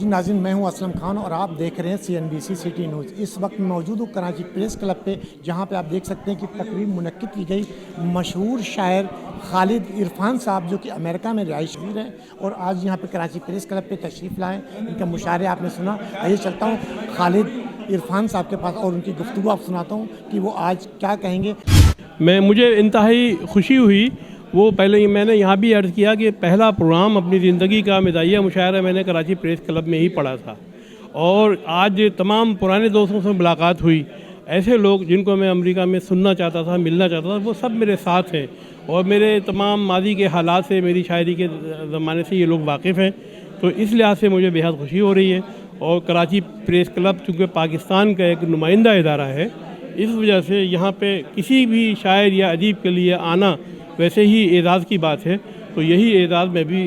नाज़रीन, मैं हूं असलम खान और आप देख रहे हैं CNBC सिटी न्यूज़। इस वक्त मौजूद हूँ कराची प्रेस क्लब पे, जहां पे आप देख सकते हैं कि तकरीब मुनक्किद की गई। मशहूर शायर खालिद इरफान साहब जो कि अमेरिका में रिहाइशपज़ीर हैं और आज यहाँ पे कराची प्रेस क्लब पे तशरीफ़ लाएँ। इनका मुशायरे आपने सुना। आइए चलता हूँ खालिद इरफान साहब के पास और उनकी गुफ्तगू आप सुनाता हूँ कि वो आज क्या कहेंगे। मुझे इंतहाई खुशी हुई। वो पहले मैंने यहाँ भी अर्ज़ किया कि पहला प्रोग्राम अपनी ज़िंदगी का मिज़ाहिया मुशायरा मैंने कराची प्रेस क्लब में ही पढ़ा था और आज तमाम पुराने दोस्तों से मुलाकात हुई। ऐसे लोग जिनको मैं अमेरिका में सुनना चाहता था, मिलना चाहता था, वो सब मेरे साथ हैं और मेरे तमाम माजी के हालात से, मेरी शायरी के ज़माने से ये लोग वाकिफ़ हैं। तो इस लिहाज से मुझे बेहद खुशी हो रही है। और कराची प्रेस क्लब चूँकि पाकिस्तान का एक नुमाइंदा इदारा है, इस वजह से यहाँ पे किसी भी शायर या अदीब के लिए आना वैसे ही एज़ाज़ की बात है। तो यही एज़ाज़ मैं भी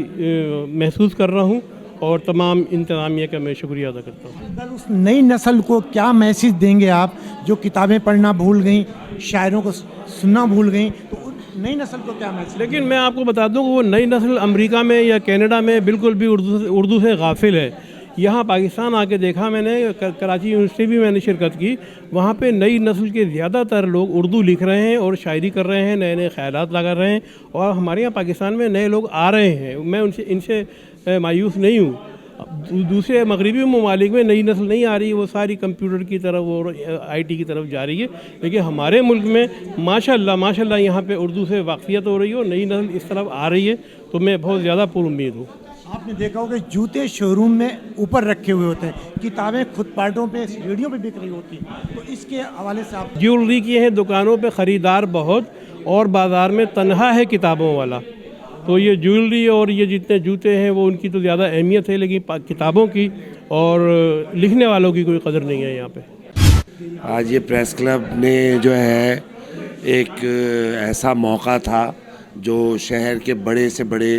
महसूस कर रहा हूँ और तमाम इंतज़ामिया का मैं शुक्रिया अदा करता हूँ। उस नई नस्ल को क्या मैसेज देंगे आप जो किताबें पढ़ना भूल गई, शायरों को सुनना भूल गई, तो नई नस्ल को क्या मैसेज? लेकिन मैं आपको बता दूँ कि वो नई नस्ल अमेरिका में या कनाडा में बिल्कुल भी उर्दू से गाफिल है। यहाँ पाकिस्तान आके देखा मैंने, कराची यूनिवर्सिटी भी मैंने शिरकत की, वहाँ पे नई नस्ल के ज़्यादातर लोग उर्दू लिख रहे हैं और शायरी कर रहे हैं, नए नए ख़यालात लगा रहे हैं और हमारे यहाँ पाकिस्तान में नए लोग आ रहे हैं। मैं इनसे मायूस नहीं हूँ। दूसरे मगरबी ममालिक में नई नस्ल नहीं आ रही, वो सारी कंप्यूटर की तरफ और IT की तरफ जा रही है। लेकिन हमारे मुल्क में माशाल्लाह यहाँ पे उर्दू से वाक़फियत हो रही है और नई नस्ल इस तरफ आ रही है। तो मैं बहुत ज़्यादा पुरुम्मीद हूँ। आपने देखा होगा जूते शोरूम में ऊपर रखे हुए होते हैं, किताबें खुद पार्टों पे, रेडियो पे बिक रही होती हैं। तो इसके हवाले से आप ज्वेलरी की हैं दुकानों पे ख़रीदार बहुत और बाज़ार में तन्हा है किताबों वाला। तो ये ज्वेलरी और ये जितने जूते हैं वो उनकी तो ज़्यादा अहमियत है, लेकिन किताबों की और लिखने वालों की कोई कदर नहीं है यहाँ पे। आज ये प्रेस क्लब ने जो है एक ऐसा मौका था जो शहर के बड़े से बड़े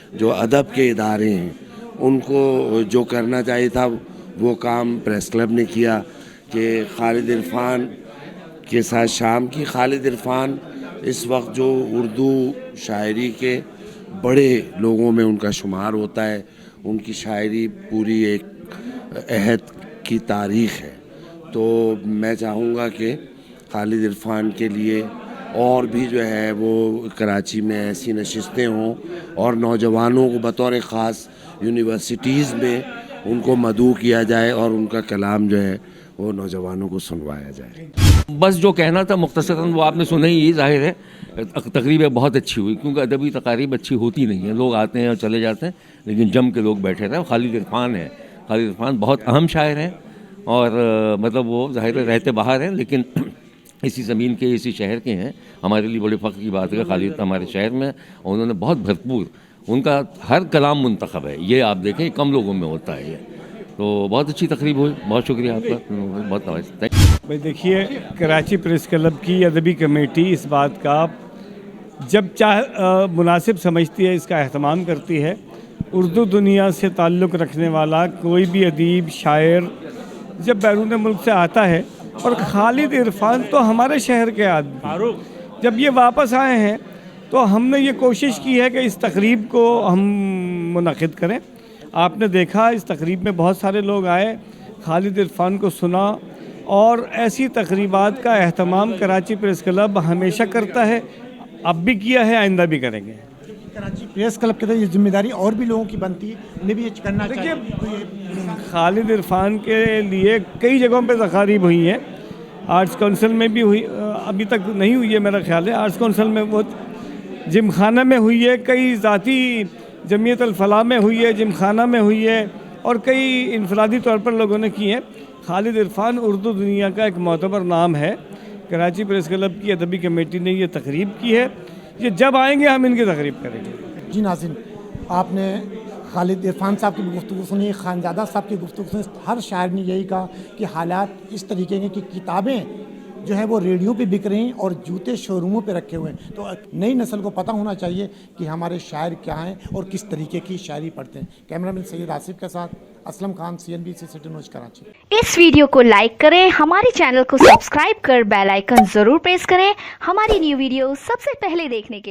जो अदब के इदारे हैं उनको जो करना चाहिए था वो काम प्रेस क्लब ने किया कि खालिद इरफान के साथ शाम की। खालिद इरफान इस वक्त जो उर्दू शायरी के बड़े लोगों में उनका शुमार होता है, उनकी शायरी पूरी एक अहद की तारीख़ है। तो मैं चाहूँगा कि खालिद इरफान के लिए और भी जो है वो कराची में ऐसी नशिस्तें हों और नौजवानों को बतौर ख़ास यूनिवर्सिटीज़ में उनको मदऊ किया जाए और उनका कलाम जो है वो नौजवानों को सुनवाया जाए। बस जो कहना था मुख्तसरन वो आपने सुना ही। ज़ाहिर है तकरीब बहुत अच्छी हुई, क्योंकि अदबी तकारीब अच्छी होती नहीं है, लोग आते हैं और चले जाते हैं, लेकिन जम के लोग बैठे रहे। खालिद इरफान है, खालिद इरफान बहुत अहम शायर हैं और मतलब वो ज़ाहिर रहते बाहर हैं, लेकिन इसी ज़मीन के, इसी शहर के हैं। हमारे लिए बड़े फ़ख्र की बात है खालिद हमारे शहर में, और उन्होंने बहुत भरपूर, उनका हर कलाम मुंतखब है। ये आप देखें कम लोगों में होता है ये। तो बहुत अच्छी तकरीब हुई। बहुत शुक्रिया आपका, बहुत नवाज़। भाई देखिए, कराची प्रेस क्लब की अदबी कमेटी इस बात का जब मुनासिब समझती है इसका अहतमाम करती है। उर्दू दुनिया से ताल्लुक़ रखने वाला कोई भी अदीब, शायर जब बैरून मुल्क से आता है, और खालिद इरफान तो हमारे शहर के आदमी, जब ये वापस आए हैं तो हमने ये कोशिश की है कि इस तकरीब को हम मुनक़िद करें। आपने देखा इस तकरीब में बहुत सारे लोग आए, खालिद इरफान को सुना, और ऐसी तकरीबात का अहतमाम कराची प्रेस क्लब हमेशा करता है, अब भी किया है, आइंदा भी करेंगे। कराची प्रेस क्लब के अंदर ये जिम्मेदारी और भी लोगों की बनती है, उन्हें भी ये करना चाहिए। खालिद इरफान के लिए कई जगहों पे तकारीब हुई हैं, आर्ट्स काउंसिल में भी हुई, अभी तक नहीं हुई है मेरा ख्याल है। आर्ट्स काउंसिल में वो जिमखाना में हुई है, कई ज़ाती जमीयत अल फलाह में हुई है, जिमखाना में हुई है, और कई इनफरादी तौर पर लोगों ने की है। खालिद इरफान उर्दू दुनिया का एक मोतबर नाम है। कराची प्रेस क्लब की अदबी कमेटी ने ये तकरीब की है, ये जब आएंगे हम इनकी तकरीब करेंगे। जी नाज़रीन, आपने खालिद इरफान साहब की गुफ्तगू सुनी, खानज़ादा साहब की गुफ्तगू सुनी। हर शायर ने यही कहा कि हालात इस तरीके के कि किताबें जो है वो रेडियो पे बिक रही हैं और जूते शोरूमों पे रखे हुए हैं। तो नई नस्ल को पता होना चाहिए कि हमारे शायर क्या हैं और किस तरीके की शायरी पढ़ते हैं। कैमरामैन सैयद आसिफ के साथ Aslam Khan, CNBC city news Karachi. इस वीडियो को लाइक करें, हमारे चैनल को सब्सक्राइब कर बेल आइकन जरूर प्रेस करें हमारी न्यू वीडियो सबसे पहले देखने के लिए।